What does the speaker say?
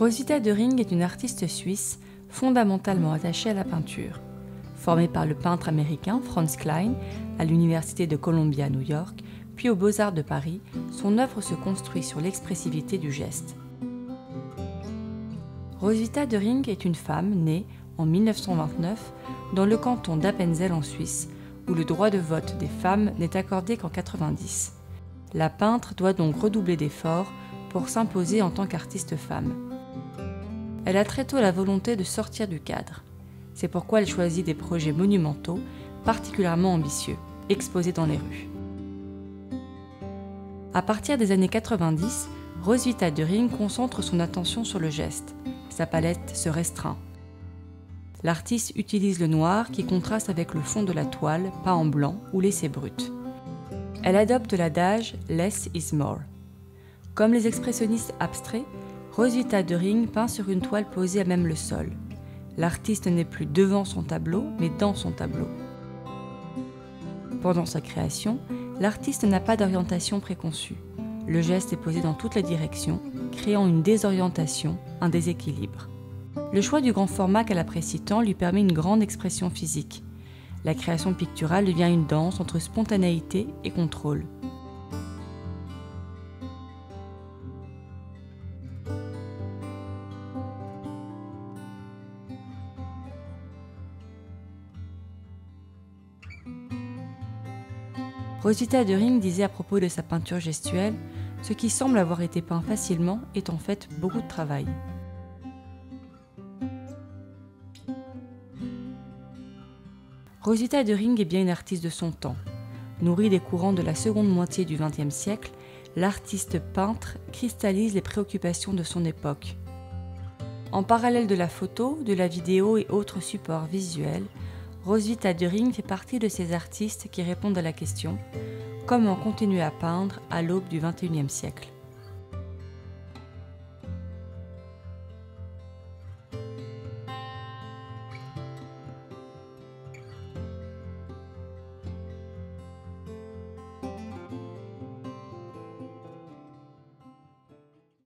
Roswitha Döring est une artiste suisse fondamentalement attachée à la peinture. Formée par le peintre américain Franz Kline à l'Université de Columbia à New York, puis aux Beaux-Arts de Paris, son œuvre se construit sur l'expressivité du geste. Roswitha Döring est une femme née en 1929 dans le canton d'Appenzell en Suisse, où le droit de vote des femmes n'est accordé qu'en 90. La peintre doit donc redoubler d'efforts pour s'imposer en tant qu'artiste femme. Elle a très tôt la volonté de sortir du cadre. C'est pourquoi elle choisit des projets monumentaux, particulièrement ambitieux, exposés dans les rues. À partir des années 90, Roswitha Döring concentre son attention sur le geste. Sa palette se restreint. L'artiste utilise le noir qui contraste avec le fond de la toile, peint en blanc ou laissé brut. Elle adopte l'adage « less is more ». Comme les expressionnistes abstraits, Roswitha Döring peint sur une toile posée à même le sol. L'artiste n'est plus devant son tableau, mais dans son tableau. Pendant sa création, l'artiste n'a pas d'orientation préconçue. Le geste est posé dans toutes les directions, créant une désorientation, un déséquilibre. Le choix du grand format qu'elle apprécie tant lui permet une grande expression physique. La création picturale devient une danse entre spontanéité et contrôle. Roswitha Döring disait à propos de sa peinture gestuelle, « Ce qui semble avoir été peint facilement est en fait beaucoup de travail ». Roswitha Döring est bien une artiste de son temps. Nourrie des courants de la seconde moitié du XXe siècle, l'artiste peintre cristallise les préoccupations de son époque. En parallèle de la photo, de la vidéo et autres supports visuels, Roswitha Döring fait partie de ces artistes qui répondent à la question « Comment continuer à peindre à l'aube du XXIe siècle ?»